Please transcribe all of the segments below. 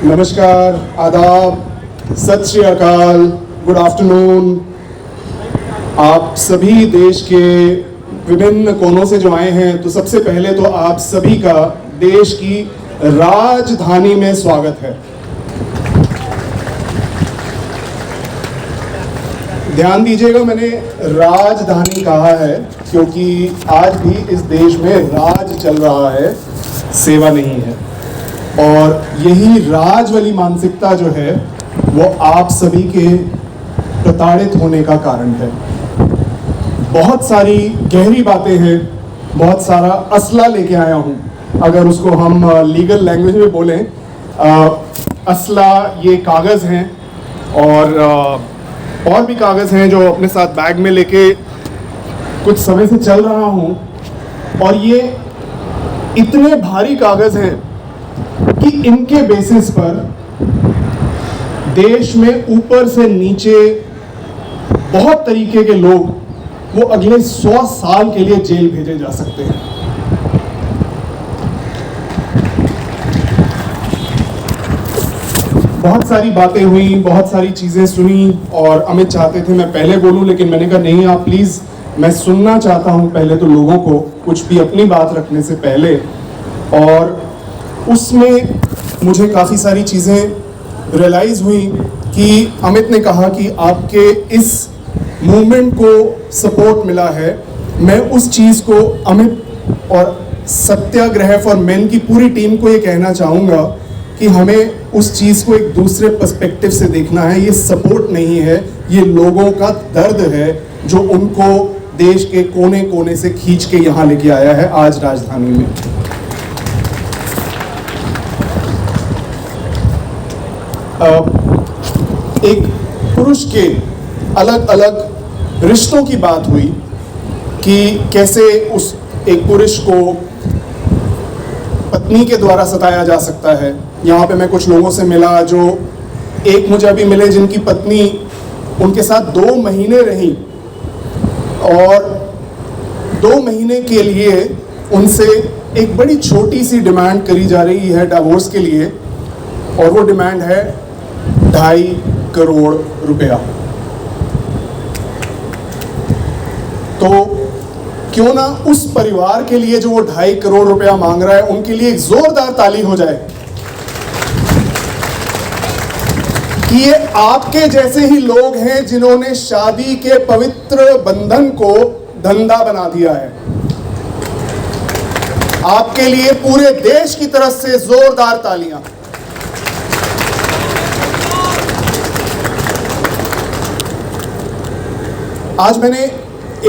नमस्कार, आदाब, सत श्री अकाल, गुड आफ्टरनून। आप सभी देश के विभिन्न कोनों से जो आए हैं, तो सबसे पहले तो आप सभी का देश की राजधानी में स्वागत है। ध्यान दीजिएगा, मैंने राजधानी कहा है क्योंकि आज भी इस देश में राज चल रहा है, सेवा नहीं है। और यही राज वाली मानसिकता जो है वो आप सभी के प्रताड़ित होने का कारण है। बहुत सारी गहरी बातें हैं, बहुत सारा असला लेके आया हूँ। अगर उसको हम लीगल लैंग्वेज में बोलें, असला ये कागज़ हैं और भी कागज़ हैं जो अपने साथ बैग में लेके कुछ समय से चल रहा हूँ। और ये इतने भारी कागज़ हैं कि इनके बेसिस पर देश में ऊपर से नीचे बहुत तरीके के लोग वो अगले 100 साल के लिए जेल भेजे जा सकते हैं। बहुत सारी बातें हुई, बहुत सारी चीजें सुनी और अमित चाहते थे मैं पहले बोलूं, लेकिन मैंने कहा नहीं, आप प्लीज, मैं सुनना चाहता हूं पहले तो लोगों को, कुछ भी अपनी बात रखने से पहले। और उसमें मुझे काफ़ी सारी चीज़ें रियलाइज़ हुई कि अमित ने कहा कि आपके इस मूवमेंट को सपोर्ट मिला है। मैं उस चीज़ को अमित और सत्याग्रह फॉर मेन की पूरी टीम को ये कहना चाहूँगा कि हमें उस चीज़ को एक दूसरे पर्सपेक्टिव से देखना है। ये सपोर्ट नहीं है, ये लोगों का दर्द है जो उनको देश के कोने कोने से खींच के यहाँ लेके आया है आज राजधानी में। एक पुरुष के अलग अलग रिश्तों की बात हुई कि कैसे उस एक पुरुष को पत्नी के द्वारा सताया जा सकता है। यहाँ पे मैं कुछ लोगों से मिला, जो एक मुझे अभी मिले जिनकी पत्नी उनके साथ 2 महीने रही और 2 महीने के लिए उनसे एक बड़ी छोटी सी डिमांड करी जा रही है डिवोर्स के लिए, और वो डिमांड है 2.5 करोड़ रुपया। तो क्यों ना उस परिवार के लिए जो वो 2.5 करोड़ रुपया मांग रहा है, उनके लिए एक जोरदार ताली हो जाए कि ये आपके जैसे ही लोग हैं जिन्होंने शादी के पवित्र बंधन को धंधा बना दिया है। आपके लिए पूरे देश की तरफ से जोरदार तालियां। आज मैंने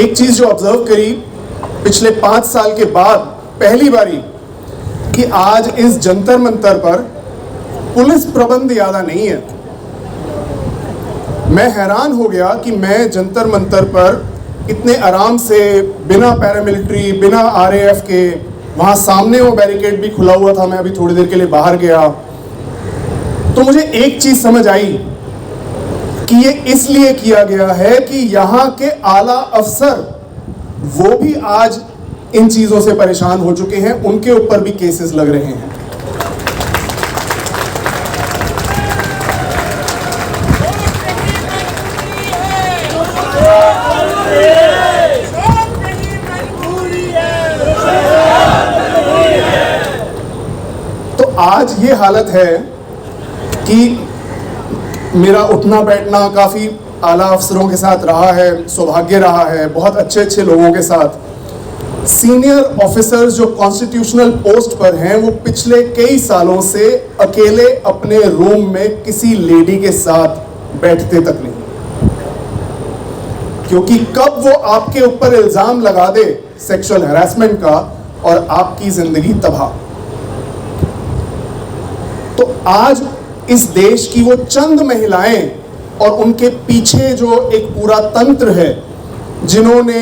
एक चीज जो ऑब्जर्व करी पिछले 5 साल के बाद पहली बारी, कि आज इस जंतर मंतर पर पुलिस प्रबंध ज्यादा नहीं है। मैं हैरान हो गया कि मैं जंतर मंतर पर इतने आराम से बिना पैरामिलिट्री, बिना RAF के, वहां सामने वो बैरिकेड भी खुला हुआ था, मैं अभी थोड़ी देर के लिए बाहर गया तो मुझे एक चीज समझ आई कि ये इसलिए किया गया है कि यहाँ के आला अफसर वो भी आज इन चीजों से परेशान हो चुके हैं, उनके ऊपर भी केसेस लग रहे हैं। तो आज ये हालत है कि मेरा उठना बैठना काफ़ी आला अफसरों के साथ रहा है, सौभाग्य रहा है, बहुत अच्छे अच्छे लोगों के साथ। सीनियर ऑफिसर्स जो कॉन्स्टिट्यूशनल पोस्ट पर हैं, वो पिछले कई सालों से अकेले अपने रूम में किसी लेडी के साथ बैठते तक नहीं, क्योंकि कब वो आपके ऊपर इल्ज़ाम लगा दे सेक्सुअल हैरेसमेंट का और आपकी ज़िंदगी तबाह। तो आज इस देश की वो चंद महिलाएं और उनके पीछे जो एक पूरा तंत्र है, जिन्होंने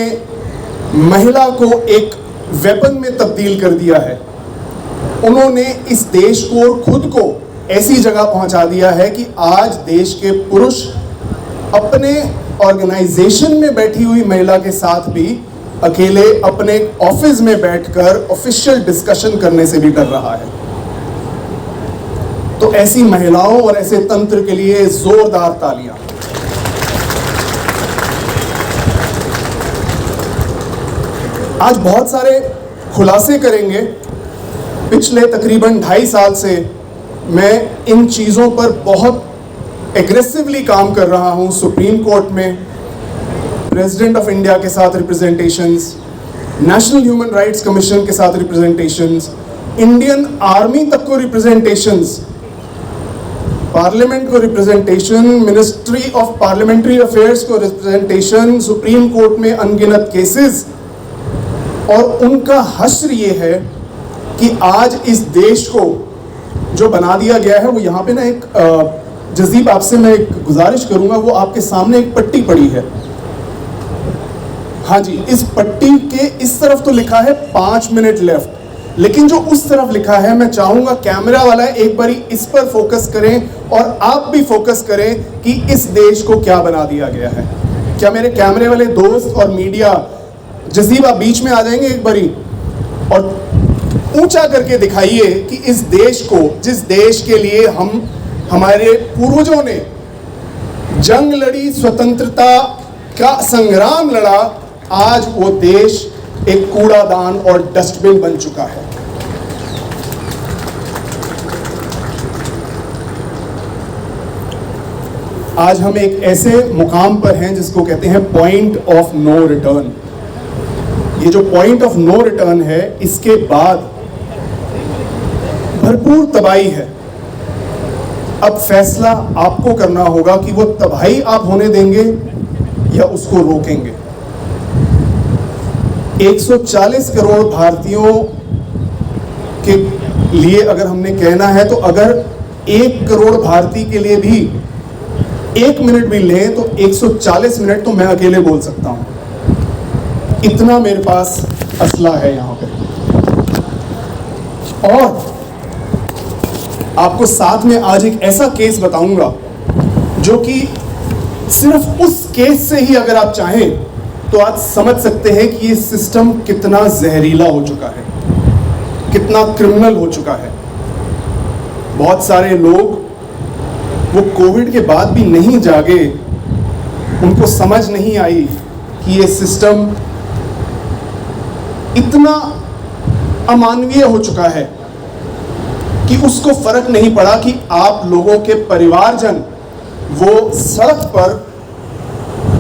महिला को एक वेपन में तब्दील कर दिया है, उन्होंने इस देश को और खुद को ऐसी जगह पहुंचा दिया है कि आज देश के पुरुष अपने ऑर्गेनाइजेशन में बैठी हुई महिला के साथ भी अकेले अपने ऑफिस में बैठकर ऑफिशियल डिस्कशन करने से भी डर रहा है। तो ऐसी महिलाओं और ऐसे तंत्र के लिए जोरदार तालियां। आज बहुत सारे खुलासे करेंगे। पिछले तकरीबन 2.5 साल से मैं इन चीज़ों पर बहुत एग्रेसिवली काम कर रहा हूं। सुप्रीम कोर्ट में प्रेसिडेंट ऑफ इंडिया के साथ representations, national human rights commission के साथ रिप्रेजेंटेशंस, इंडियन आर्मी तक को रिप्रेजेंटेशंस, पार्लियामेंट को representation, ministry of parliamentary affairs को रिप्रेजेंटेशन, सुप्रीम कोर्ट में अनगिनत केसेस। और उनका हश्र ये है कि आज इस देश को जो बना दिया गया है, वो यहाँ पे ना एक जजीब आपसे मैं एक गुजारिश करूंगा, वो आपके सामने एक पट्टी पड़ी है। हाँ जी, इस पट्टी के इस तरफ तो लिखा है 5 मिनट लेफ्ट, लेकिन जो उस तरफ लिखा है, मैं चाहूंगा कैमरा वाला एक बारी इस पर फोकस करें और आप भी फोकस करें कि इस देश को क्या बना दिया गया है। क्या मेरे कैमरे वाले दोस्त और मीडिया जजीब आप बीच में आ जाएंगे एक बारी और ऊंचा करके दिखाइए कि इस देश को, जिस देश के लिए हमारे पूर्वजों ने जंग लड़ी, स्वतंत्रता का संग्राम लड़ा, आज वो देश एक कूड़ादान और डस्टबिन बन चुका है। आज हम एक ऐसे मुकाम पर हैं जिसको कहते हैं पॉइंट ऑफ नो रिटर्न। ये जो पॉइंट ऑफ नो रिटर्न है, इसके बाद भरपूर तबाही है। अब फैसला आपको करना होगा कि वो तबाही आप होने देंगे या उसको रोकेंगे। 140 करोड़ भारतीयों के लिए अगर हमने कहना है, तो अगर 1 करोड़ भारतीय के लिए भी 1 मिनट भी लें तो 140 मिनट तो मैं अकेले बोल सकता हूं। इतना मेरे पास असला है यहां पे। और आपको साथ में आज एक ऐसा केस बताऊंगा जो कि सिर्फ उस केस से ही अगर आप चाहें तो आज समझ सकते हैं कि ये सिस्टम कितना जहरीला हो चुका है, कितना क्रिमिनल हो चुका है। बहुत सारे लोग वो कोविड के बाद भी नहीं जागे, उनको समझ नहीं आई कि ये सिस्टम इतना अमानवीय हो चुका है कि उसको फर्क नहीं पड़ा कि आप लोगों के परिवारजन वो सड़क पर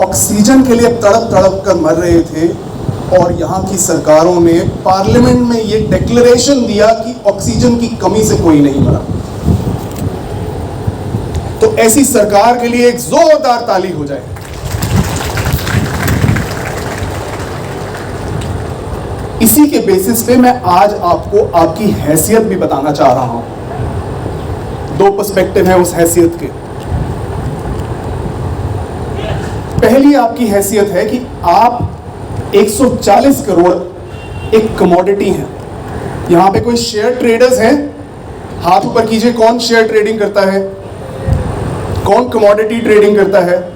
ऑक्सीजन के लिए तड़प तड़प कर मर रहे थे, और यहाँ की सरकारों ने पार्लियामेंट में ये डिक्लेरेशन दिया कि ऑक्सीजन की कमी से कोई नहीं मरा। तो ऐसी सरकार के लिए एक जोरदार ताली हो जाए। इसी के बेसिस पे मैं आज आपको आपकी हैसियत भी बताना चाह रहा हूं। 2 पर्सपेक्टिव है उस हैसियत के। पहली आपकी हैसियत है कि आप 140 करोड़ एक कमोडिटी है। यहां पे कोई शेयर ट्रेडर्स हैं? हाथ ऊपर कीजिए। कौन शेयर ट्रेडिंग करता है? कौन कमोडिटी ट्रेडिंग करता है?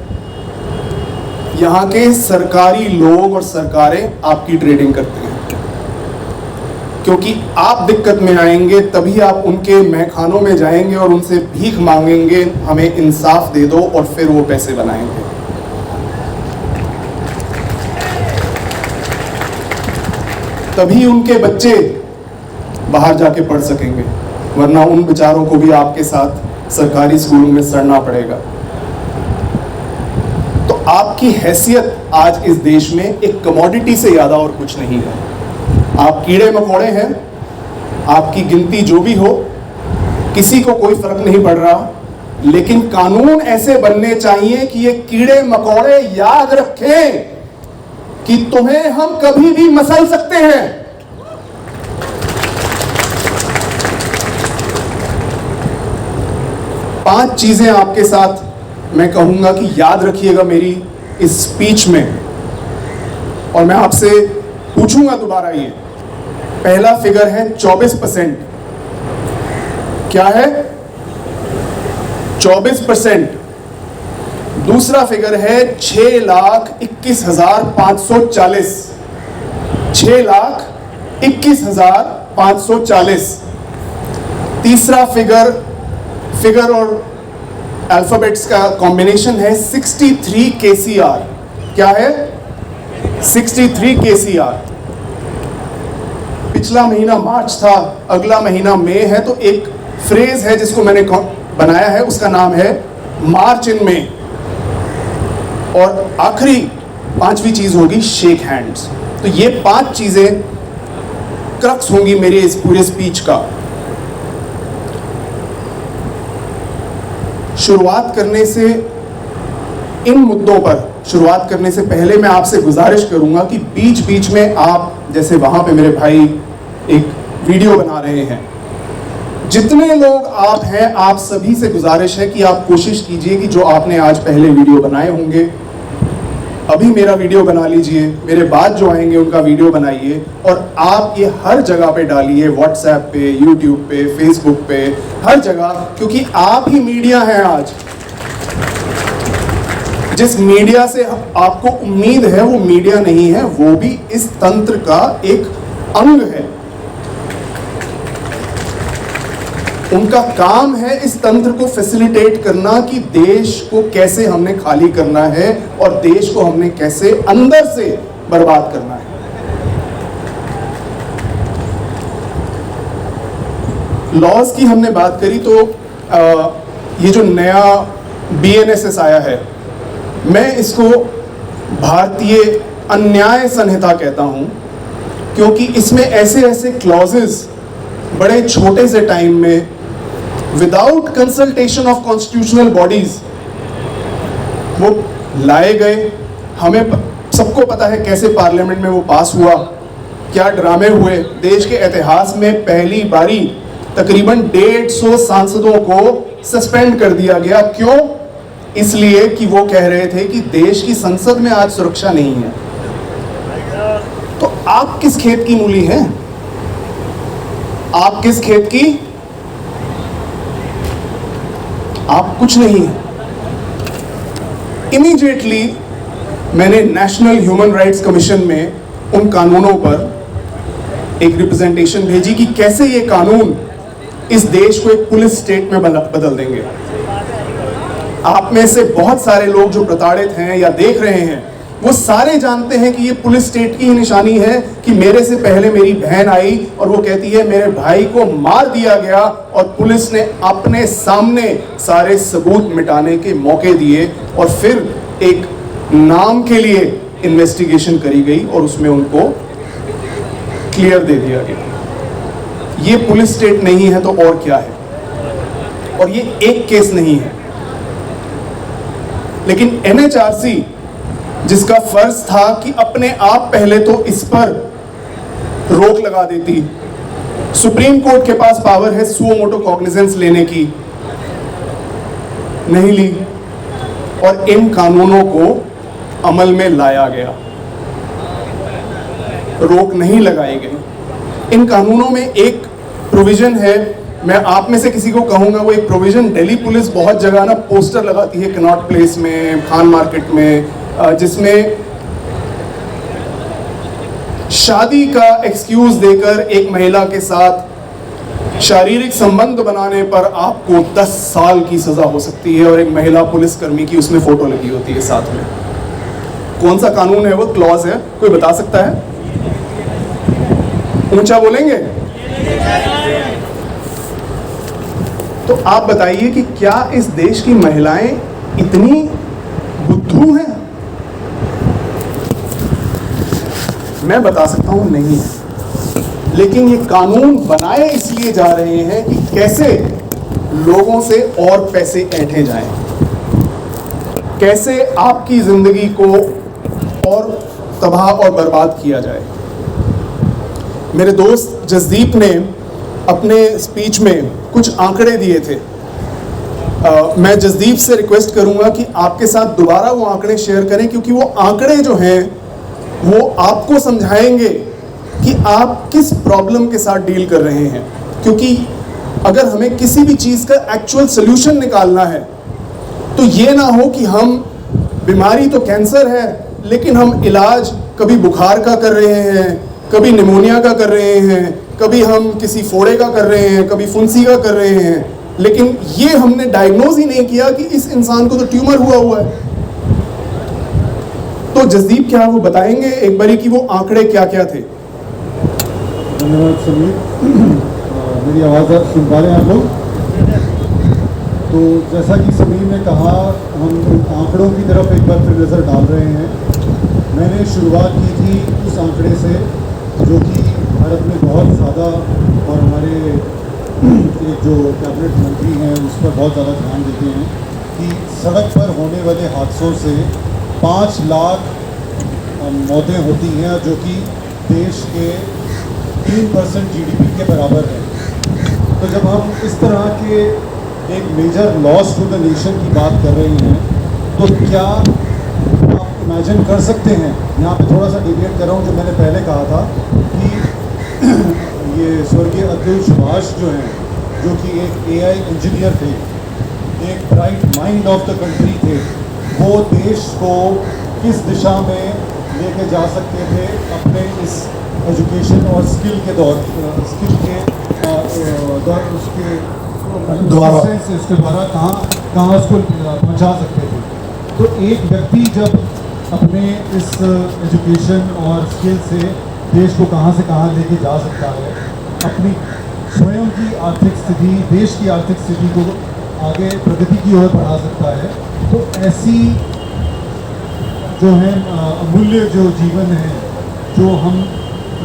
यहां के सरकारी लोग और सरकारें आपकी ट्रेडिंग करती हैं, क्योंकि आप दिक्कत में आएंगे तभी आप उनके महखानों में जाएंगे और उनसे भीख मांगेंगे, हमें इंसाफ दे दो, और फिर वो पैसे बनाएंगे। तभी उनके बच्चे बाहर जाके पढ़ सकेंगे, वरना उन बेचारों को भी आपके साथ सरकारी स्कूलों में सड़ना पड़ेगा। तो आपकी हैसियत आज इस देश में एक कमोडिटी से ज्यादा और कुछ नहीं है। आप कीड़े मकोड़े हैं, आपकी गिनती जो भी हो, किसी को कोई फर्क नहीं पड़ रहा, लेकिन कानून ऐसे बनने चाहिए कि ये कीड़े मकोड़े याद रखें कि तुम्हें हम कभी भी मसल सकते हैं। पांच चीजें आपके साथ मैं कहूंगा कि याद रखिएगा मेरी इस स्पीच में, और मैं आपसे पूछूंगा दोबारा। ये पहला फिगर है 24%। क्या है? 24%। दूसरा फिगर है 6,21,540। 6,21,540। तीसरा फिगर फिगर और अल्फाबेट्स का कॉम्बिनेशन है 63 KCR। क्या है? 63 KCR। पिछला महीना मार्च था, अगला महीना मई है, तो एक फ्रेज है जिसको मैंने बनाया है, उसका नाम है मार्च इन मई। और आखिरी 5वीं चीज होगी शेक हैंड्स। तो ये 5 चीजें क्रक्स होंगी मेरे इस पूरे स्पीच का। शुरुआत करने से इन मुद्दों पर शुरुआत करने से पहले मैं आपसे गुजारिश करूंगा कि बीच बीच में आप, जैसे वहां पे मेरे भाई एक वीडियो बना रहे हैं, जितने लोग आप हैं, आप सभी से गुजारिश है कि आप कोशिश कीजिए कि जो आपने आज पहले वीडियो बनाए होंगे, अभी मेरा वीडियो बना लीजिए, मेरे बाद जो आएंगे उनका वीडियो बनाइए और आप ये हर जगह पे डालिए, व्हाट्सएप पे, यूट्यूब पे, फेसबुक पे, हर जगह, क्योंकि आप ही मीडिया हैं आज। जिस मीडिया से आपको उम्मीद है वो मीडिया नहीं है, वो भी इस तंत्र का एक अंग है। उनका काम है इस तंत्र को फैसिलिटेट करना कि देश को कैसे हमने खाली करना है और देश को हमने कैसे अंदर से बर्बाद करना है। लॉज की हमने बात करी तो ये जो नया BNSS आया है, मैं इसको भारतीय अन्याय संहिता कहता हूं, क्योंकि इसमें ऐसे ऐसे क्लॉजेस बड़े छोटे से टाइम में without consultation of constitutional bodies वो लाए गए। हमें सबको पता है कैसे पार्लियामेंट में वो पास हुआ, क्या ड्रामे हुए। देश के इतिहास में पहली बारी तकरीबन 150 सांसदों को सस्पेंड कर दिया गया। क्यों? इसलिए कि वो कह रहे थे कि देश की संसद में आज सुरक्षा नहीं है। तो आप किस खेत की मूली हैं? आप किस खेत की? आप कुछ नहीं है। इमीडिएटली मैंने नेशनल ह्यूमन राइट्स कमीशन में उन कानूनों पर एक रिप्रेजेंटेशन भेजी कि कैसे ये कानून इस देश को एक पुलिस स्टेट में बदल देंगे। आप में से बहुत सारे लोग जो प्रताड़ित हैं या देख रहे हैं, वो सारे जानते हैं कि ये पुलिस स्टेट की ही निशानी है कि मेरे से पहले मेरी बहन आई और वो कहती है मेरे भाई को मार दिया गया और पुलिस ने अपने सामने सारे सबूत मिटाने के मौके दिए और फिर एक नाम के लिए इन्वेस्टिगेशन करी गई और उसमें उनको क्लियर दे दिया गया। ये पुलिस स्टेट नहीं है तो और क्या है? और ये एक केस नहीं है, लेकिन NHRC जिसका फर्ज था कि अपने आप पहले तो इस पर रोक लगा देती, सुप्रीम कोर्ट के पास पावर है सुओ मोटो कॉग्निजेंस लेने की, नहीं ली और इन कानूनों को अमल में लाया गया, रोक नहीं लगाई गई। इन कानूनों में एक प्रोविजन है, मैं आप में से किसी को कहूंगा वो एक प्रोविजन, दिल्ली पुलिस बहुत जगह ना पोस्टर लगाती है कनॉट प्लेस में, खान मार्केट में, जिसमें शादी का एक्सक्यूज देकर एक महिला के साथ शारीरिक संबंध बनाने पर आपको 10 साल की सजा हो सकती है और एक महिला पुलिसकर्मी की उसमें फोटो लगी होती है साथ में। कौन सा कानून है वो? क्लॉज है, कोई बता सकता है? ऊंचा बोलेंगे तो आप बताइए कि क्या इस देश की महिलाएं इतनी बुद्धू हैं? मैं बता सकता हूं नहीं है। लेकिन ये कानून बनाए इसलिए जा रहे हैं कि कैसे लोगों से और पैसे ऐंठे जाएं, कैसे आपकी जिंदगी को और तबाह और बर्बाद किया जाए। मेरे दोस्त जसदीप ने अपने स्पीच में कुछ आंकड़े दिए थे। मैं जसदीप से रिक्वेस्ट करूंगा कि आपके साथ दोबारा वो आंकड़े शेयर करें, क्योंकि वो आंकड़े जो हैं वो आपको समझाएंगे कि आप किस प्रॉब्लम के साथ डील कर रहे हैं। क्योंकि अगर हमें किसी भी चीज़ का एक्चुअल सोल्यूशन निकालना है तो ये ना हो कि हम, बीमारी तो कैंसर है लेकिन हम इलाज कभी बुखार का कर रहे हैं, कभी निमोनिया का कर रहे हैं, कभी हम किसी फोड़े का कर रहे हैं, कभी फुंसी का कर रहे हैं। लेकिन ये हमने डायग्नोज ही नहीं किया कि इस इंसान को तो ट्यूमर हुआ है। तो जसदीप क्या वो बताएंगे एक बारी कि वो आंकड़े क्या क्या थे? धन्यवाद समीर। मेरी आवाज़ आप सुन पा रहे हैं आप लोग? तो जैसा कि समीर ने कहा, हम आंकड़ों की तरफ एक बार फिर नज़र डाल रहे हैं। मैंने शुरुआत की थी उस आंकड़े से जो कि भारत में बहुत ज़्यादा, और हमारे एक जो कैबिनेट मंत्री हैं उस पर बहुत ज़्यादा ध्यान देते हैं, कि सड़क पर होने वाले हादसों से 5 लाख मौतें होती हैं, जो कि देश के 3% GDP के बराबर है। तो जब हम इस तरह के एक major loss to the nation की बात कर रहे हैं, तो क्या आप इमेजिन कर सकते हैं, यहाँ पे थोड़ा सा डिबेट कर रहा हूँ, जो मैंने पहले कहा था कि ये स्वर्गीय अतुल सुभाष जो हैं, जो कि एक AI इंजीनियर थे, एक bright mind of the country थे, वो देश को किस दिशा में लेके जा सकते थे अपने इस एजुकेशन और स्किल के द्वारा कहाँ उसको पहुँचा सकते थे। तो एक व्यक्ति जब अपने इस एजुकेशन और स्किल से देश को कहाँ से कहाँ लेके जा सकता है, अपनी स्वयं की आर्थिक स्थिति, देश की आर्थिक स्थिति को आगे प्रगति की ओर बढ़ा सकता है, तो ऐसी जो है अमूल्य जो जीवन है, जो हम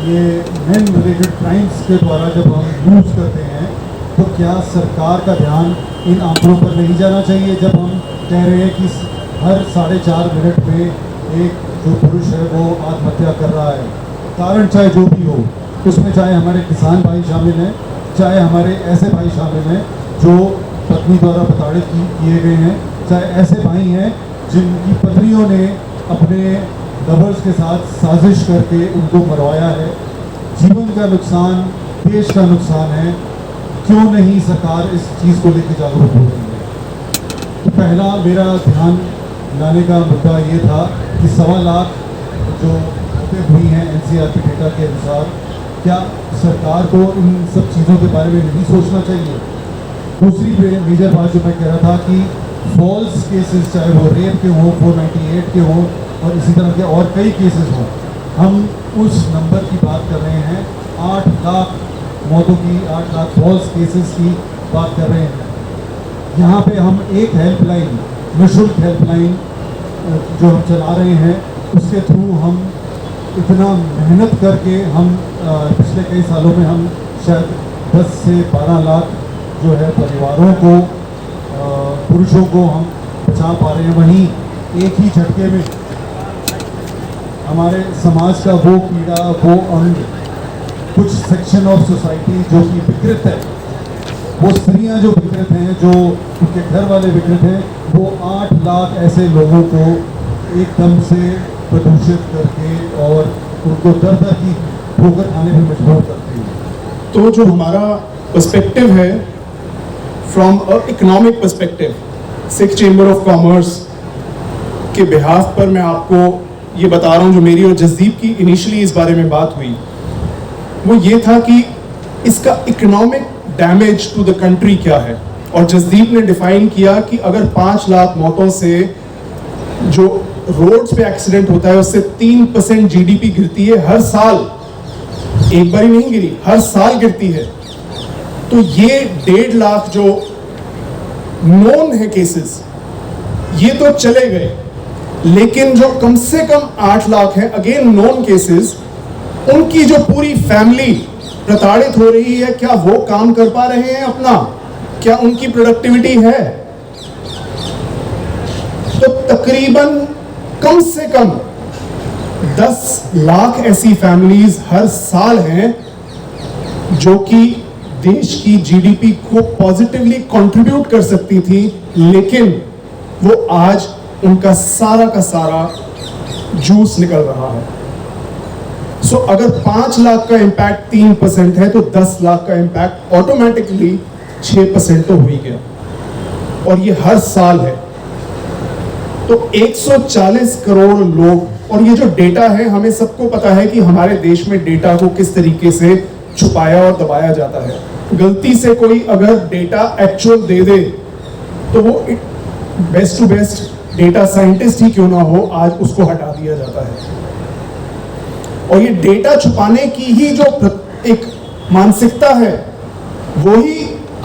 ये मेन रिलेटेड क्राइम्स के द्वारा जब हम यूज़ करते हैं, तो क्या सरकार का ध्यान इन आंकड़ों पर नहीं जाना चाहिए? जब हम कह रहे हैं कि हर 4.5 मिनट में एक जो पुरुष है वो आत्महत्या कर रहा है, कारण चाहे जो भी हो, उसमें चाहे हमारे किसान भाई शामिल हैं, चाहे हमारे ऐसे भाई शामिल हैं जो पत्नी द्वारा प्रताड़ित किए गए हैं, चाहे ऐसे भाई हैं जिनकी पत्नियों ने अपने लवर्स के साथ साजिश करके उनको मरवाया है। जीवन का नुकसान, देश का नुकसान है, क्यों नहीं सरकार इस चीज़ को लेकर जागरूक हो रही है? तो पहला मेरा ध्यान लाने का मुद्दा ये था कि 1.25 लाख जो मौतें हुई हैं NCRP डेटा के अनुसार, क्या सरकार को इन सब चीज़ों के बारे में नहीं सोचना चाहिए? दूसरी मेजर बात जो मैं कह रहा था कि फॉल्स केसेस, चाहे वो रेप के हों, 498 के हों, और इसी तरह के और कई केसेस हों, हम उस नंबर की बात कर रहे हैं, 8 लाख मौतों की, 8 लाख फॉल्स केसेस की बात कर रहे हैं। यहाँ पे हम एक हेल्पलाइन, निःशुल्क हेल्पलाइन जो हम चला रहे हैं, उसके थ्रू हम इतना मेहनत करके हम पिछले कई सालों में हम शायद 10 से 12 लाख जो है परिवारों को, पुरुषों को हम बचा पा रहे हैं। वहीं एक ही झटके में हमारे समाज का वो कीड़ा, वो अंग, कुछ सेक्शन ऑफ सोसाइटी जो कि विकृत है, वो स्त्रियां जो विकृत हैं, जो उनके घर वाले विकृत हैं, वो 8 लाख ऐसे लोगों को एकदम से प्रदूषित करके और उनको दर दर की ठोकर खाने में मजबूर करते हैं। तो जो हमारा पर्सपेक्टिव है from a economic perspective, Sikh chamber of commerce के बिहाफ पर मैं आपको ये बता रहा हूँ, जो मेरी और जसदीप की इनिशियली इस बारे में बात हुई, वो ये था कि इसका economic damage to the country क्या है। और जसदीप ने डिफाइन किया कि अगर 5 लाख मौतों से जो रोड्स पे एक्सीडेंट होता है उससे 3% GDP गिरती है हर साल, एक बार ही नहीं गिरी, हर साल गिरती है। तो ये 1.5 लाख जो नोन है केसेस, ये तो चले गए, लेकिन जो कम से कम 8 लाख है अगेन नोन केसेस, उनकी जो पूरी फैमिली प्रताड़ित हो रही है, क्या वो काम कर पा रहे हैं अपना? क्या उनकी प्रोडक्टिविटी है? तो तकरीबन कम से कम 10 लाख ऐसी फैमिलीज हर साल हैं जो कि देश की GDP को पॉजिटिवली कंट्रीब्यूट कर सकती थी, लेकिन वो आज उनका सारा का सारा जूस निकल रहा है। सो अगर 5 लाख का इंपैक्ट 3% है, तो 10 लाख का इंपैक्ट ऑटोमेटिकली 6% तो हो ही गया, और ये हर साल है। तो 140 करोड़ लोग, और ये जो डेटा है, हमें सबको पता है कि हमारे देश में डेटा को किस तरीके से छुपाया और दबाया जाता है। गलती से कोई अगर डेटा एक्चुअल दे दे तो वो best to best data scientist ही क्यों ना हो, आज उसको हटा दिया जाता है। और ये डेटा छुपाने की ही जो एक मानसिकता है, वही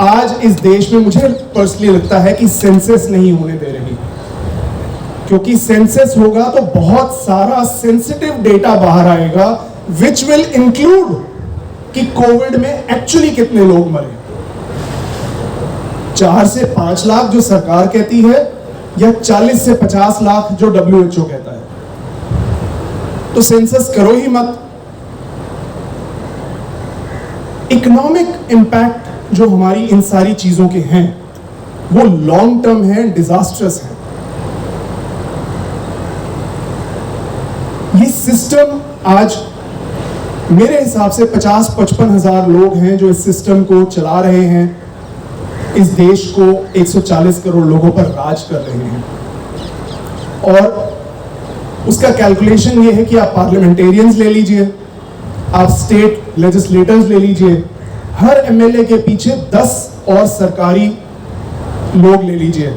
आज इस देश में मुझे पर्सनली लगता है कि सेंसस नहीं होने दे रही। क्योंकि सेंसस होगा तो बहुत सारा सेंसिटिव डेटा बाहर आएगा, विच विल इंक्लूड कि कोविड में एक्चुअली कितने लोग मरे, 4 से 5 लाख जो सरकार कहती है या 40 से 50 लाख जो WHO कहता है। तो सेंसस करो ही मत। इकोनॉमिक इंपैक्ट जो हमारी इन सारी चीजों के हैं वो लॉन्ग टर्म है, डिजास्ट्रस है। ये सिस्टम आज मेरे हिसाब से 50-55 हजार लोग हैं जो इस सिस्टम को चला रहे हैं, इस देश को 140 करोड़ लोगों पर राज कर रहे हैं। और उसका कैलकुलेशन ये है कि आप पार्लियामेंटेरियंस ले लीजिए, आप स्टेट लेजिस्लेटर्स ले लीजिए, हर एमएलए के पीछे 10 और सरकारी लोग ले लीजिए,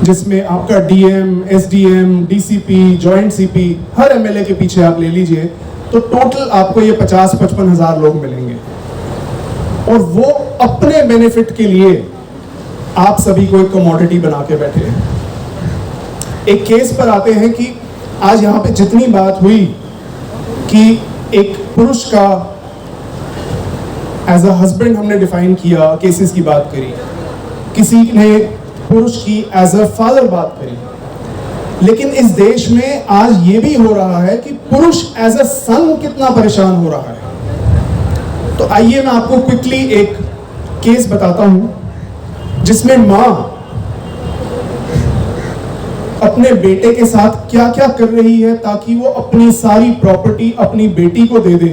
जिसमें आपका DM, SDM, DCP, joint CP, हर एमएलए के पीछे आप ले लीजिए, तो टोटल आपको ये 50-55 हजार लोग मिलेंगे। और वो अपने बेनिफिट के लिए आप सभी को एक कमोडिटी बना के बैठे हैं। एक केस पर आते हैं कि आज यहाँ पे जितनी बात हुई कि एक पुरुष का एज अ हस्बैंड हमने डिफाइन किया, केसेस की बात करी, किसी ने पुरुष की एज अ फादर बात करी, लेकिन इस देश में आज ये भी हो रहा है कि पुरुष एज अ सन कितना परेशान हो रहा है। तो आइए मैं आपको क्विकली एक केस बताता हूं जिसमें मां अपने बेटे के साथ क्या क्या कर रही है ताकि वो अपनी सारी प्रॉपर्टी अपनी बेटी को दे दे।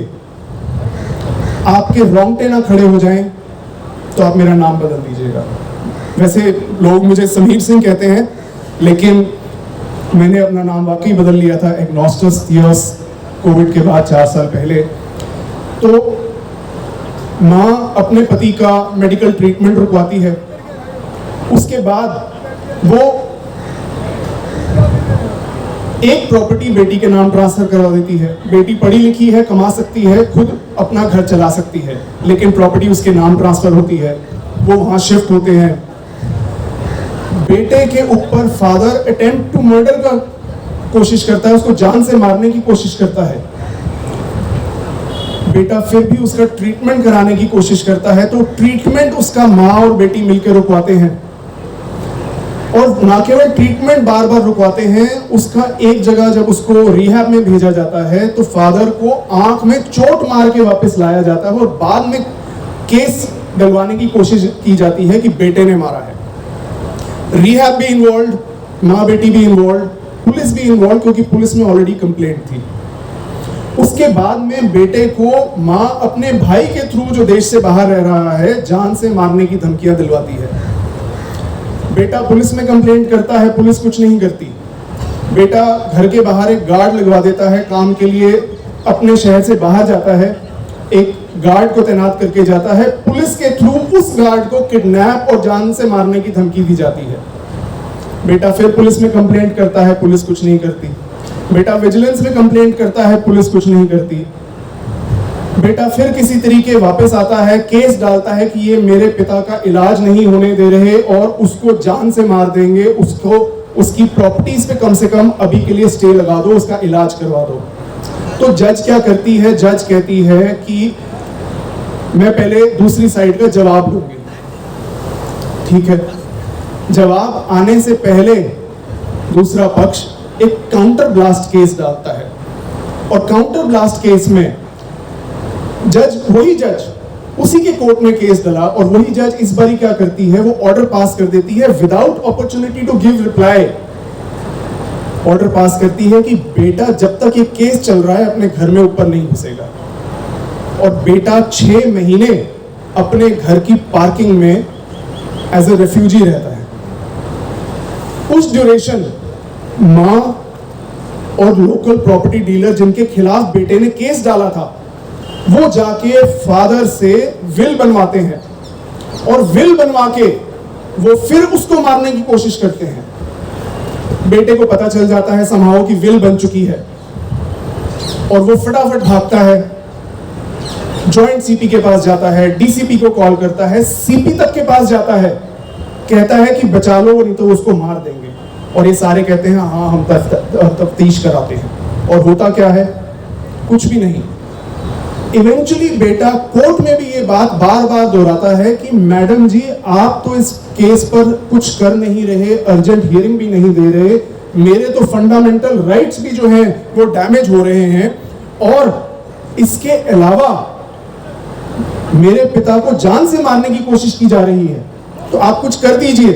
आपके रोंगटे ना खड़े हो जाएं तो आप मेरा नाम बदल दीजिएगा। वैसे लोग मुझे समीर सिंह कहते हैं, लेकिन मैंने अपना नाम वाकई बदल लिया था एग्नोस्टस थियोस कोविड के बाद 4 साल पहले। तो माँ अपने पति का मेडिकल ट्रीटमेंट रुकवाती है, उसके बाद वो एक प्रॉपर्टी बेटी के नाम ट्रांसफर करवा देती है। बेटी पढ़ी लिखी है, कमा सकती है, खुद अपना घर चला सकती है, लेकिन प्रॉपर्टी उसके नाम ट्रांसफर होती है, वो वहां शिफ्ट होते हैं। बेटे के ऊपर फादर अटेम्प्ट टू मर्डर का कोशिश करता है, उसको जान से मारने की कोशिश करता है। बेटा फिर भी उसका ट्रीटमेंट कराने की कोशिश करता है, तो ट्रीटमेंट उसका माँ और बेटी मिलकर रुकवाते हैं। और ना केवल ट्रीटमेंट बार बार रुकवाते हैं, उसका एक जगह जब उसको रिहैब में भेजा जाता है तो फादर को आंख में चोट मार के वापस लाया जाता है और बाद में केस डलवाने की कोशिश की जाती है कि बेटे ने मारा है। रिहैब भी इन्वॉल्व, माँ बेटी भी इन्वॉल्व, पुलिस भी इन्वॉल्व, क्योंकि पुलिस में ऑलरेडी कंप्लेंट थी। उसके बाद में बेटे को माँ अपने भाई के थ्रू जो देश से बाहर रह रहा है जान से मारने की धमकियां दिलवाती है। बेटा पुलिस में कंप्लेंट करता है, पुलिस कुछ नहीं करती। बेटा घर के बाहर एक गार्ड लगवा देता है, काम के लिए अपने शहर से बाहर जाता है, एक गार्ड को तैनात करके जाता है। पुलिस के थ्रू उस गार्ड को किडनैप और जान से मारने की धमकी दी जाती है। बेटा फिर पुलिस में कंप्लेंट करता है, पुलिस कुछ नहीं करती। बेटा विजिलेंस में कंप्लेंट करता है, पुलिस कुछ नहीं करती। बेटा फिर किसी तरीके वापस आता है, केस डालता है कि ये मेरे पिता का इलाज नहीं होने दे रहे और उसको जान से मार देंगे, उसको उसकी प्रॉपर्टीज पे कम से कम अभी के लिए स्टे लगा दो, उसका इलाज करवा दो। तो जज क्या करती है? जज कहती है कि मैं पहले दूसरी साइड का जवाब लूंगी। ठीक है, जवाब आने से पहले दूसरा पक्ष एक काउंटर ब्लास्ट केस डालता है और काउंटर ब्लास्ट केस में वही जज उसी के कोर्ट में केस डला और वही जज इस बारी क्या करती है, वो ऑर्डर पास कर देती है without opportunity to give reply. Order pass करती है कि बेटा जब तक ये केस चल रहा है अपने घर में ऊपर नहीं घुसेगा। और बेटा 6 महीने अपने घर की पार्किंग में एज ए रेफ्यूजी रहता है। उस ड्यूरेशन मां और लोकल प्रॉपर्टी डीलर जिनके खिलाफ बेटे ने केस डाला था, वो जाके फादर से विल बनवाते हैं और विल बनवा के वो फिर उसको मारने की कोशिश करते हैं। बेटे को पता चल जाता है समहाउ की विल बन चुकी है और वो फटाफट भागता है, जॉइंट सीपी के पास जाता है, डीसीपी को कॉल करता है, सीपी तक के पास जाता है, कहता है कि बचा लो नहीं तो उसको मार देंगे। और ये सारे कहते हैं हाँ हम तफ्तीश कराते हैं। और होता क्या है? कुछ भी नहीं। इवेंचुअली बेटा कोर्ट में भी ये बात बार बार दोहराता है कि मैडम जी आप तो इस केस पर कुछ कर नहीं रहे, अर्जेंट हियरिंग भी नहीं दे रहे, मेरे तो फंडामेंटल राइट्स भी जो हैं वो डैमेज हो रहे हैं, और इसके अलावा मेरे पिता को जान से मारने की कोशिश की जा रही है, तो आप कुछ कर दीजिए।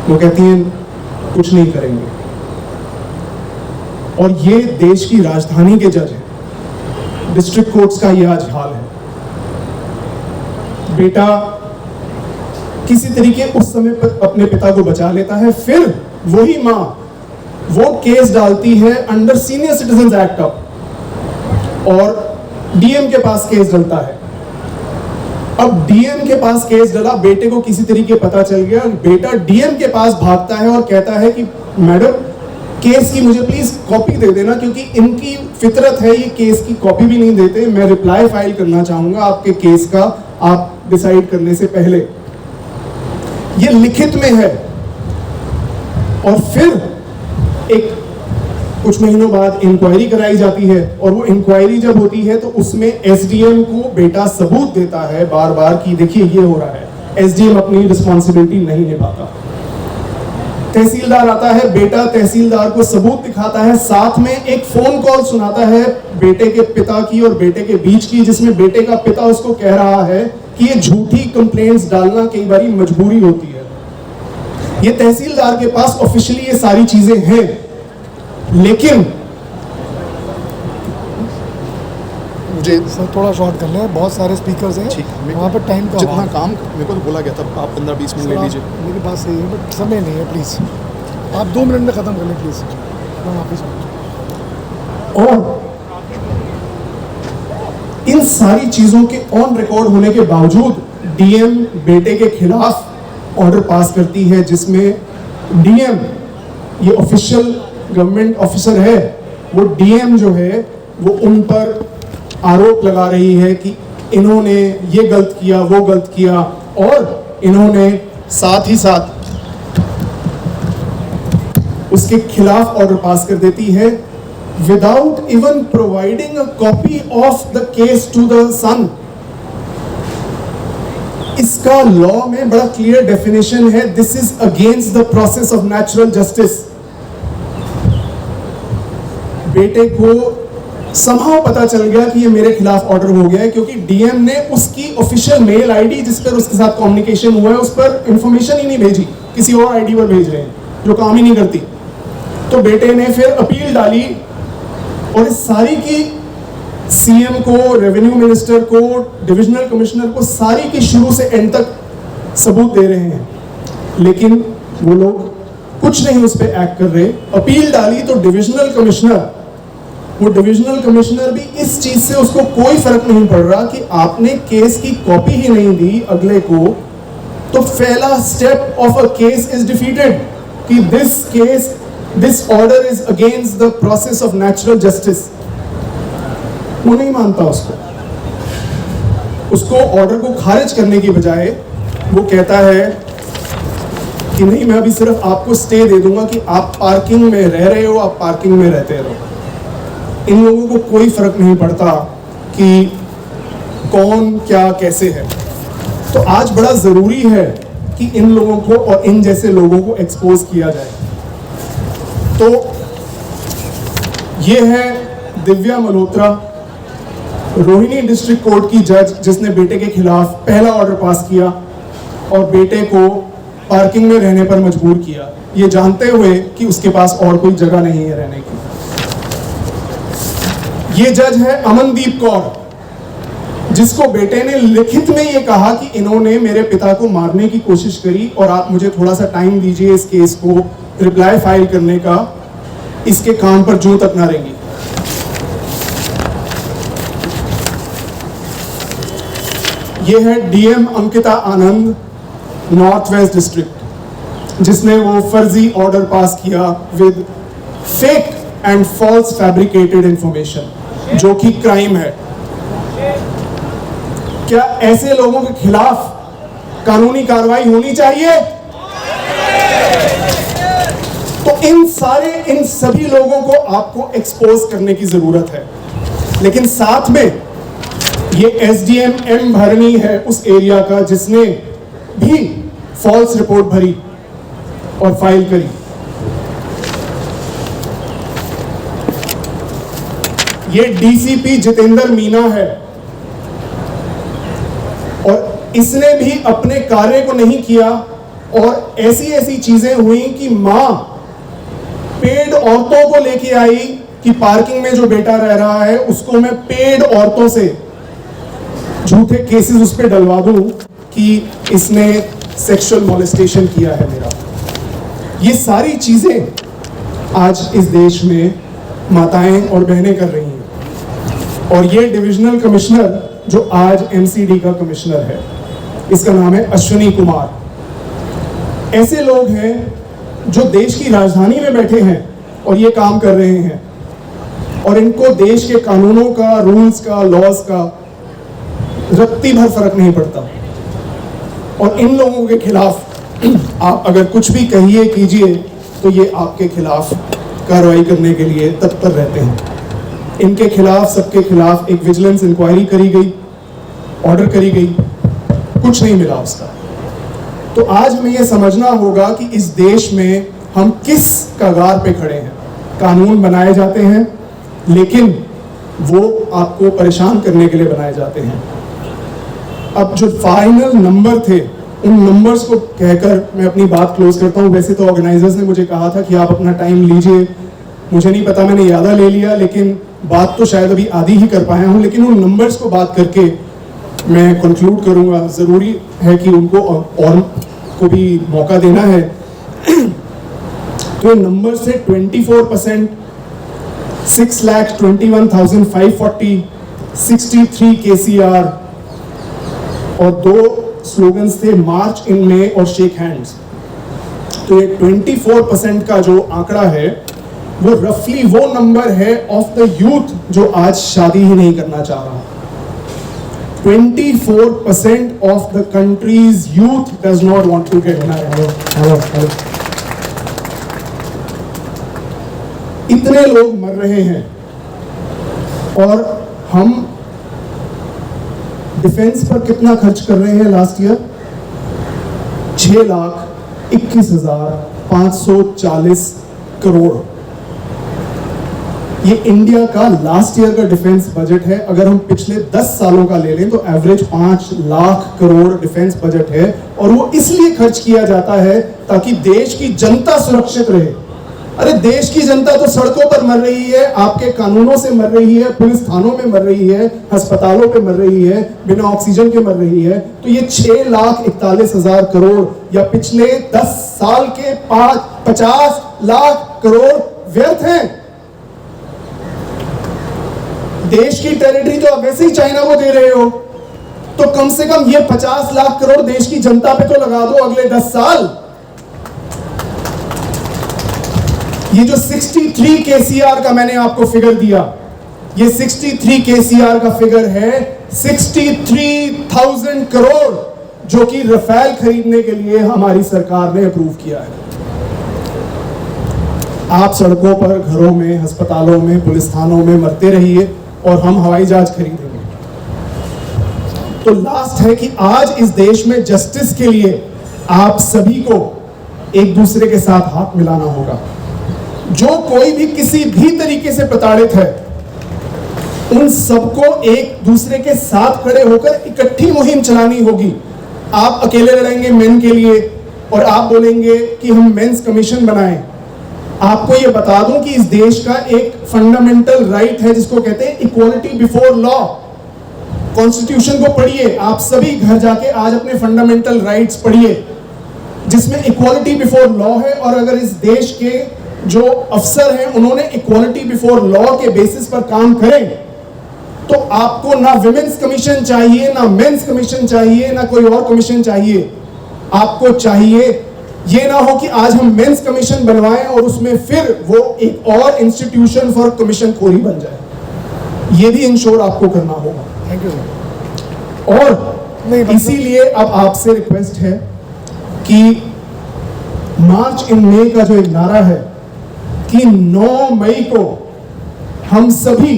वो कहती हैं कुछ नहीं करेंगे। और ये देश की राजधानी के जज हैं, डिस्ट्रिक्ट कोर्ट्स का ये आज हाल है। बेटा किसी तरीके उस समय पर अपने पिता को बचा लेता है, फिर वही मां वो केस डालती है अंडर सीनियर सिटीजन एक्ट और डीएम के पास केस डलता है। अब डीएम के पास केस डला, बेटे को किसी तरीके पता चल गया, बेटा डीएम के पास भागता है और कहता है कि मैडम केस की मुझे प्लीज कॉपी दे देना, क्योंकि इनकी फितरत है ये केस की कॉपी भी नहीं देते, मैं रिप्लाई फाइल करना चाहूंगा आपके केस का, आप डिसाइड करने से पहले। ये लिखित में है। और फिर एक कुछ महीनों बाद इंक्वायरी कराई जाती है, और वो इंक्वायरी जब होती है तो उसमें एसडीएम को बेटा सबूत देता है बार बार कि देखिए ये हो रहा है। एसडीएम अपनी रिस्पॉन्सिबिलिटी नहीं निभाता। तहसीलदार आता है, बेटा तहसीलदार को सबूत दिखाता है, साथ में एक फोन कॉल सुनाता है बेटे के पिता की और बेटे के बीच की, जिसमें बेटे का पिता उसको कह रहा है कि ये झूठी कंप्लेंट्स डालना कई बार मजबूरी होती है। ये तहसीलदार के पास ऑफिशियली ये सारी चीजें हैं, लेकिन मुझे सर थोड़ा शॉर्ट कर लें, बहुत सारे स्पीकर्स हैं, वहाँ पर टाइम का जितना काम मेरे को तो बोला गया था आप 15-20 मिनट ले लीजिए। मेरी बात सही है बट समय नहीं है, प्लीज़ आप 2 मिनट में ख़त्म कर लें प्लीज़। मैं वापस और इन सारी चीजों के ऑन रिकॉर्ड होने के बावजूद डीएम बेटे के खिलाफ ऑर्डर पास करती है, जिसमें डीएम ये ऑफिशियल गवर्नमेंट ऑफिसर है, वो डीएम जो है वो उन पर आरोप लगा रही है कि इन्होंने ये गलत किया, वो गलत किया, और इन्होंने साथ ही साथ उसके खिलाफ ऑर्डर पास कर देती है without even providing a copy of the case to the son. इसका लॉ में बड़ा क्लियर डेफिनेशन है, this is against the process of natural justice. बेटे को समहाउ पता चल गया कि ये मेरे खिलाफ ऑर्डर हो गया है, क्योंकि डीएम ने उसकी ऑफिशियल मेल आईडी जिस पर उसके साथ कम्युनिकेशन हुआ है उस पर इंफॉर्मेशन ही नहीं भेजी, किसी और आईडी पर भेज रहे हैं जो काम ही नहीं करती। तो बेटे ने फिर अपील डाली, और इस सारी की सीएम को, रेवेन्यू मिनिस्टर को, डिविजनल कमिश्नर को, सारी की शुरू से एंड तक सबूत दे रहे हैं, लेकिन वो लोग कुछ नहीं उस पर एक्ट कर रहे। अपील डाली तो डिविजनल कमिश्नर भी इस चीज से उसको कोई फर्क नहीं पड़ रहा कि आपने केस की कॉपी ही नहीं दी अगले को, तो पहला step of a case is defeated कि this order is against the process of natural justice. वो नहीं मानता उसको ऑर्डर को खारिज करने की बजाय वो कहता है कि नहीं, मैं अभी सिर्फ आपको स्टे दे दूंगा कि आप पार्किंग में रह रहे हो, आप पार्किंग में रहते रहो। इन लोगों को कोई फर्क नहीं पड़ता कि कौन क्या कैसे है। तो आज बड़ा जरूरी है कि इन लोगों को और इन जैसे लोगों को एक्सपोज किया जाए। तो ये है दिव्या मल्होत्रा, रोहिणी डिस्ट्रिक्ट कोर्ट की जज, जिसने बेटे के खिलाफ पहला ऑर्डर पास किया और बेटे को पार्किंग में रहने पर मजबूर किया, ये जानते हुए कि उसके पास और कोई जगह नहीं है रहने की। ये जज है अमनदीप कौर, जिसको बेटे ने लिखित में ये कहा कि इन्होंने मेरे पिता को मारने की कोशिश करी और आप मुझे थोड़ा सा टाइम दीजिए इस केस को रिप्लाई फाइल करने का, इसके काम पर जूं तक ना रहेंगी। ये है DM Ankita Anand, north west district, जिसने वो फर्जी ऑर्डर पास किया with fake and false fabricated information, जो कि क्राइम है। क्या ऐसे लोगों के खिलाफ कानूनी कार्रवाई होनी चाहिए? तो इन सभी लोगों को आपको एक्सपोज करने की जरूरत है। लेकिन साथ में ये एसडीएम एम भरनी है उस एरिया का, जिसने भी फॉल्स रिपोर्ट भरी और फाइल करी। ये डीसीपी जितेंद्र मीना है और इसने भी अपने कार्य को नहीं किया और ऐसी चीजें हुई कि मां पेड औरतों को लेके आई कि पार्किंग में जो बेटा रह रहा है उसको मैं पेड औरतों से झूठे केसेस उस पर डलवा दूं कि इसने सेक्सुअल मॉलेस्टेशन किया है मेरा। ये सारी चीजें आज इस देश में माताएं और बहनें कर रही हैं। और ये डिविजनल कमिश्नर जो आज एमसीडी का कमिश्नर है, इसका नाम है अश्विनी कुमार। ऐसे लोग हैं जो देश की राजधानी में बैठे हैं और ये काम कर रहे हैं, और इनको देश के कानूनों का, रूल्स का, लॉज का रत्ती भर फर्क नहीं पड़ता। और इन लोगों के खिलाफ आप अगर कुछ भी कहिए कीजिए तो ये आपके खिलाफ कार्रवाई करने के लिए तत्पर रहते हैं। इनके खिलाफ, सबके खिलाफ एक विजिलेंस इंक्वायरी करी गई, ऑर्डर करी गई, कुछ नहीं मिला उसका। तो आज हमें यह समझना होगा कि इस देश में हम किस कगार पे खड़े हैं। कानून बनाए जाते हैं लेकिन वो आपको परेशान करने के लिए बनाए जाते हैं। अब जो फाइनल नंबर थे, उन नंबर्स को कहकर मैं अपनी बात क्लोज करता हूं। वैसे तो ऑर्गेनाइजर्स ने मुझे कहा था कि आप अपना टाइम लीजिए, मुझे नहीं पता, मैंने यादा ले लिया, लेकिन बात तो शायद अभी आधी ही कर पाया हूं। लेकिन उन नंबर्स को बात करके मैं कंक्लूड करूंगा। जरूरी है कि उनको और को भी मौका देना है। तो नंबर से 24%, 6,21,540, 63 KCR और 2 स्लोगन्स थे, मार्च इन मे और शेक हैंड्स। तो ये 24% का जो आंकड़ा है वो रफली वो नंबर है ऑफ द यूथ जो आज शादी ही नहीं करना चाह रहा। 24% of the country's youth does not want to get married. इतने लोग मर रहे हैं और हम डिफेंस पर कितना खर्च कर रहे हैं लास्ट ईयर? 6,21,540 करोड़। ये इंडिया का लास्ट ईयर का डिफेंस बजट है। अगर हम पिछले 10 सालों का ले लें तो average 5 lakh crore defence budget है, और वो इसलिए खर्च किया जाता है ताकि देश की जनता सुरक्षित रहे। अरे देश की जनता तो सड़कों पर मर रही है, आपके कानूनों से मर रही है, पुलिस थानों में मर रही है, अस्पतालों पे मर रही है, बिना ऑक्सीजन के मर रही है। तो ये 6,41,000 करोड़ या पिछले 10 साल के 50 लाख करोड़ व्यर्थ हैं। देश की टेरिटरी तो आप वैसे ही चाइना को दे रहे हो, तो कम से कम ये 50 लाख करोड़ देश की जनता पे तो लगा दो अगले 10 साल। ये जो 63 KCR का मैंने आपको फिगर दिया, ये 63 KCR का फिगर है 63,000 करोड़, जो कि रफेल खरीदने के लिए हमारी सरकार ने अप्रूव किया है। आप सड़कों पर, घरों में, अस्पतालों में, पुलिस थानों में मरते रहिए और हम हवाई जहाज खरीदेंगे। तो लास्ट है कि आज इस देश में जस्टिस के लिए आप सभी को एक दूसरे के साथ हाथ मिलाना होगा। जो कोई भी किसी भी तरीके से प्रताड़ित है, उन सबको एक दूसरे के साथ खड़े होकर इकट्ठी मुहिम चलानी होगी। आप अकेले लड़ेंगे मेन के लिए और आप बोलेंगे कि हम मेंस कमीशन बनाएं। आपको ये बता दूं कि इस देश का एक फंडामेंटल राइट है जिसको कहते हैं इक्वालिटी बिफोर लॉ। कॉन्स्टिट्यूशन को पढ़िए, आप सभी घर जाके आज अपने फंडामेंटल राइट्स पढ़िए, जिसमें इक्वालिटी बिफोर लॉ है। और अगर इस देश के जो अफसर हैं उन्होंने इक्वालिटी बिफोर लॉ के बेसिस पर काम करें तो आपको ना विमेंस कमीशन चाहिए, ना मेंस कमीशन चाहिए, ना कोई और कमीशन चाहिए। आपको चाहिए ये ना हो कि आज हम मेंस कमीशन बनवाएं और उसमें फिर वो एक और इंस्टीट्यूशन फॉर कमीशन खोरी बन जाए। ये भी इंश्योर आपको करना होगा। Thank you sir. और इसीलिए अब आपसे रिक्वेस्ट है कि मार्च इन मई का जो एक नारा है कि 9 मई को हम सभी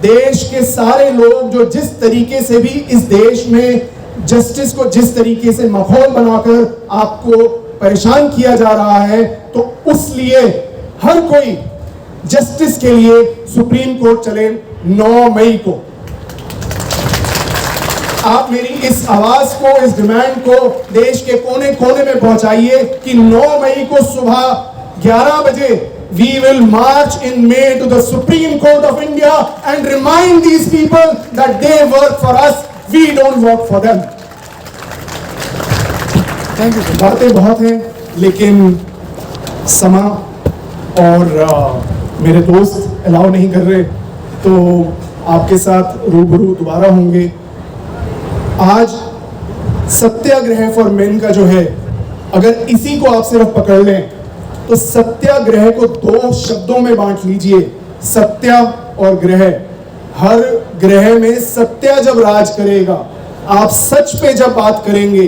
देश के सारे लोग जो जिस तरीके से भी इस देश में जस्टिस को जिस तरीके से माहौल बनाकर आपको परेशान किया जा रहा है, तो उस लिए हर कोई जस्टिस के लिए सुप्रीम कोर्ट चले 9 मई को। आप मेरी इस आवाज को, इस डिमांड को देश के कोने कोने में पहुंचाइए कि 9 मई को सुबह 11 बजे we will march in May to the Supreme Court of India and remind these people that they work for us, we don't work for them. Thank you sir. बातें बहुत हैं लेकिन समा और मेरे दोस्त अलाउ नहीं कर रहे, तो आपके साथ रूबरू दोबारा होंगे। आज सत्याग्रह फॉर मेन का जो है, अगर इसी को आप सिर्फ पकड़ लें तो सत्याग्रह को 2 शब्दों में बांट लीजिए, सत्या और ग्रह। हर ग्रह में सत्या जब राज करेगा, आप सच पे जब बात करेंगे,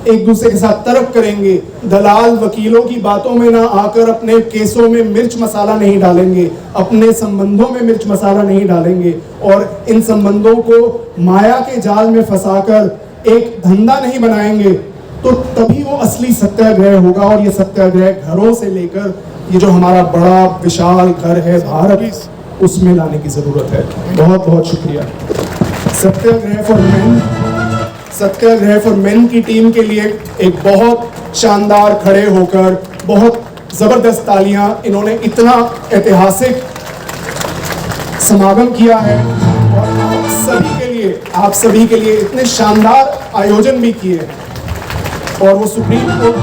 एक दूसरे के साथ तर्क करेंगे, दलाल वकीलों की बातों में ना आकर अपने केसों में मिर्च मसाला नहीं डालेंगे, अपने संबंधों में मिर्च मसाला नहीं डालेंगे और इन संबंधों को माया के जाल में फंसाकर एक धंधा नहीं बनाएंगे, तो तभी वो असली सत्याग्रह होगा। और ये सत्याग्रह घरों से लेकर ये जो हमारा बड़ा विशाल घर है भारत, उसमें लाने की जरूरत है। बहुत बहुत शुक्रिया। Satyagraha for men, Satyagraha for men की टीम के लिए एक बहुत शानदार खड़े होकर बहुत जबरदस्त तालियां। इन्होंने इतना ऐतिहासिक समागम किया है और आप सभी के लिए इतने शानदार आयोजन भी किए और वो सुप्रीम कोर्ट